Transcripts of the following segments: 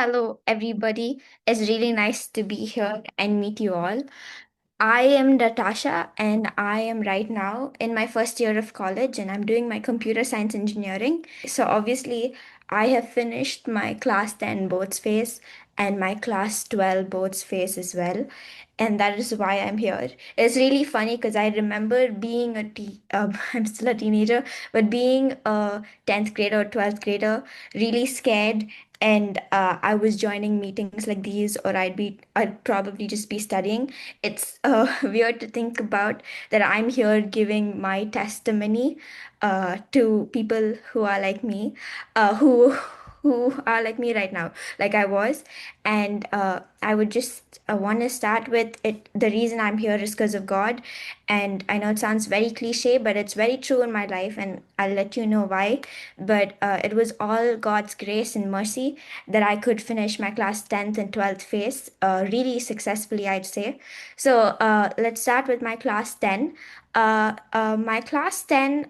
Hello, everybody. It's really nice to be here and meet you all. I am Datasha, and I am right now in my first year of college, and I'm doing my computer science engineering. So, obviously, I have finished my class 10 boards phase and my class 12 boards phase as well. And that is why I'm here. It's really funny because I remember being I'm still a teenager, but being a 10th grader or 12th grader, really scared, and I was joining meetings like these, or I'd probably just be studying. It's weird to think about that I'm here giving my testimony to people who are like me, who are like me right now, like I was. And I would just want to start with it. The reason I'm here is because of God. And I know it sounds very cliche, but it's very true in my life, and I'll let you know why. But it was all God's grace and mercy that I could finish my class 10th and 12th phase really successfully, I'd say. So let's start with my class 10. My class 10,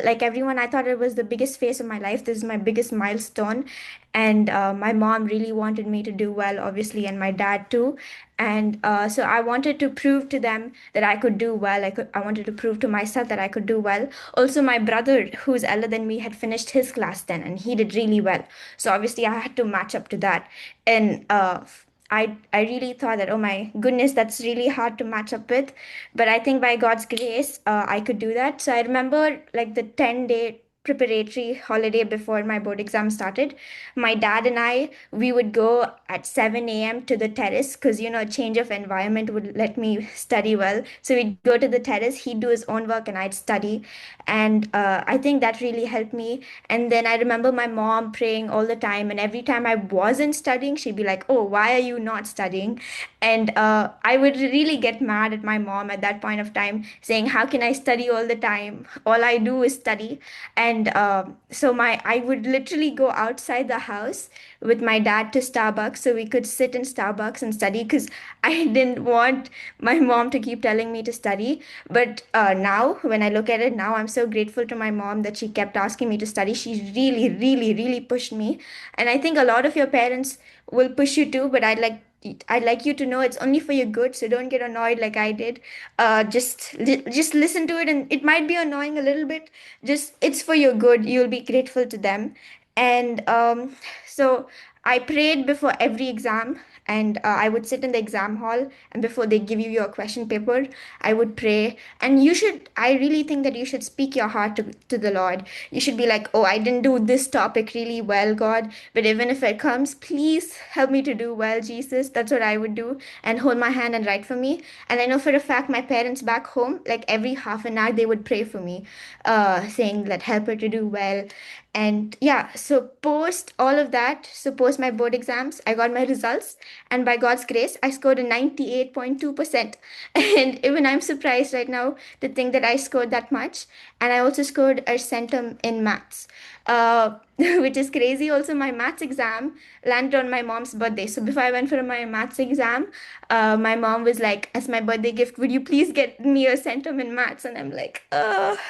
like everyone, I thought it was the biggest phase of my life. This is my biggest milestone. And my mom really wanted me to do well, obviously, and my dad too. And so I wanted to prove to them that I could do well. I wanted to prove to myself that I could do well. Also, my brother, who's elder than me, had finished his class 10 and he did really well. So obviously, I had to match up to that. And I really thought that, oh my goodness, that's really hard to match up with. But I think by God's grace, I could do that. So I remember like the 10-day preparatory holiday before my board exam started. My dad and we would go at 7 a.m. to the terrace because, a change of environment would let me study well. So we'd go to the terrace, he'd do his own work, and I'd study. And I think that really helped me. And then I remember my mom praying all the time. And every time I wasn't studying, she'd be like, oh, why are you not studying? And I would really get mad at my mom at that point of time, saying, how can I study all the time? All I do is study. And so I would literally go outside the house with my dad to Starbucks so we could sit in Starbucks and study because I didn't want my mom to keep telling me to study. But now, when I look at it now, I'm so grateful to my mom that she kept asking me to study. She really, really, really pushed me. And I think a lot of your parents will push you too, but I'd like you to know it's only for your good, so don't get annoyed like I did. Just listen to it, and it might be annoying a little bit. Just it's for your good. You'll be grateful to them. And so I prayed before every exam, and I would sit in the exam hall, and before they give you your question paper, I would pray. And I really think that you should speak your heart to the Lord. You should be like, oh, I didn't do this topic really well, God, but even if it comes, please help me to do well, Jesus. That's what I would do, and hold my hand and write for me. And I know for a fact my parents back home, like every half an hour, they would pray for me, saying that help her to do well. And yeah, so post all of that, so post my board exams, I got my results, and by God's grace, I scored a 98.2%. And even I'm surprised right now to think that I scored that much. And I also scored a centum in maths, which is crazy. Also, my maths exam landed on my mom's birthday. So before I went for my maths exam, my mom was like, as my birthday gift, would you please get me a centum in maths? And I'm like,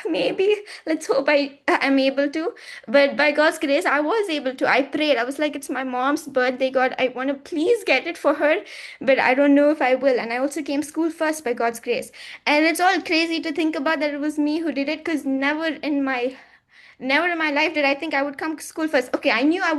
maybe. Let's hope I'm able to. But by God's grace, I was able to. I prayed. I was like, it's my mom's birthday, God. I want to please get it for her, but I don't know if I will. And I also came school first by God's grace. And it's all crazy to think about that it was me who did it because never in my life did I think I would come to school first. Okay, I knew I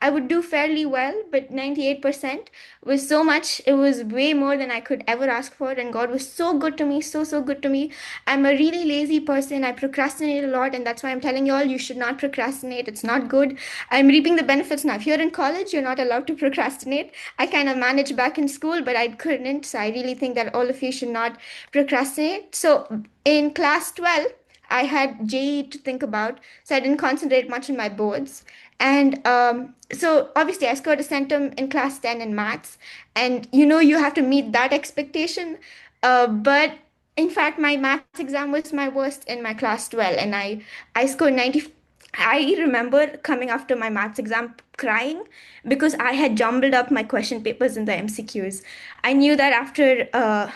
would do fairly well, but 98% was so much. It was way more than I could ever ask for, and God was so good to me, so good to me. I'm a really lazy person. I procrastinate a lot, and that's why I'm telling you all you should not procrastinate. It's not good. I'm reaping the benefits now. If you're in college, you're not allowed to procrastinate. I kind of managed back in school, but I couldn't. So I really think that all of you should not procrastinate. So in class 12, I had JE to think about, so I didn't concentrate much on my boards. And so obviously, I scored a centum in class 10 in maths, and you have to meet that expectation. But in fact, my maths exam was my worst in my class 12, and I scored 90. I remember coming after my maths exam, crying because I had jumbled up my question papers in the MCQs. I knew that after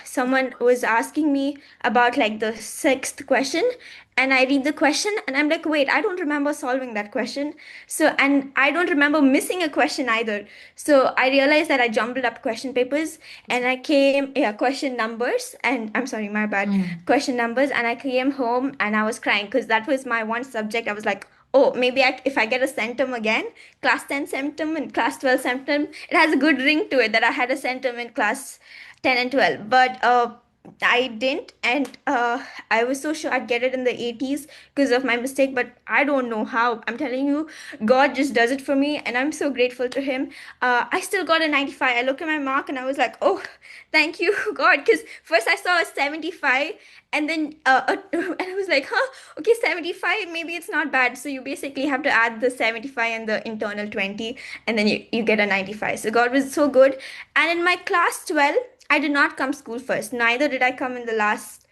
someone was asking me about like the sixth question, and I read the question and I'm like, wait, I don't remember solving that question. So, and I don't remember missing a question either. So I realized that I jumbled up question papers and I came, yeah, question numbers, and I'm sorry, my bad, Mm. question numbers. And I came home and I was crying because that was my one subject. I was like, oh, maybe if I get a centum again, class 10 centum and class 12 centum, it has a good ring to it that I had a centum in class 10 and 12. But I didn't, and I was so sure I'd get it in the 80s because of my mistake, but I don't know how. I'm telling you, God just does it for me, and I'm so grateful to Him. I still got a 95. I looked at my mark and I was like, oh, thank you, God, because first I saw a 75, and then and I was like, huh, okay, 75, maybe it's not bad. So you basically have to add the 75 and the internal 20, and then you get a 95. So God was so good. And in my class 12, I did not come school first. Neither did I come in the last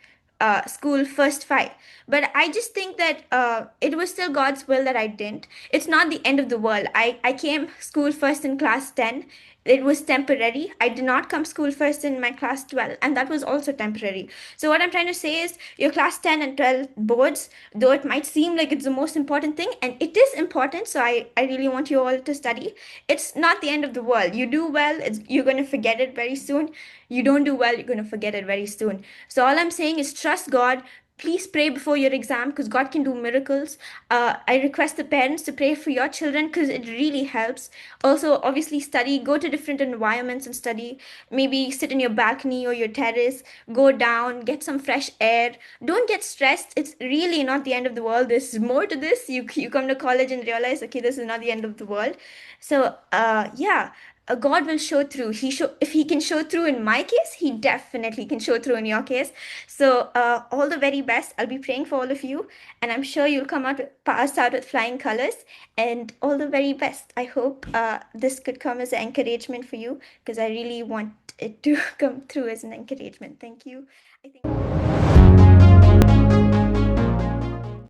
school first five. But I just think that it was still God's will that I didn't. It's not the end of the world. I came school first in class 10. It was temporary. I did not come school first in my class 12, and that was also temporary. So what I'm trying to say is your class 10 and 12 boards, though it might seem like it's the most important thing, and it is important, so I really want you all to study. It's not the end of the world. You do well, you're going to forget it very soon. You don't do well, you're going to forget it very soon. So all I'm saying is trust God. Please pray before your exam because God can do miracles. I request the parents to pray for your children because it really helps. Also, obviously, study, go to different environments and study. Maybe sit in your balcony or your terrace, go down, get some fresh air. Don't get stressed. It's really not the end of the world. There's more to this. You come to college and realize, okay, this is not the end of the world. So, yeah, God will show through. If he can show through in my case, he definitely can show through in your case. So, all the very best. I'll be praying for all of you, and I'm sure you'll pass out with flying colors. And all the very best. I hope this could come as an encouragement for you because I really want it to come through as an encouragement. Thank you. I think.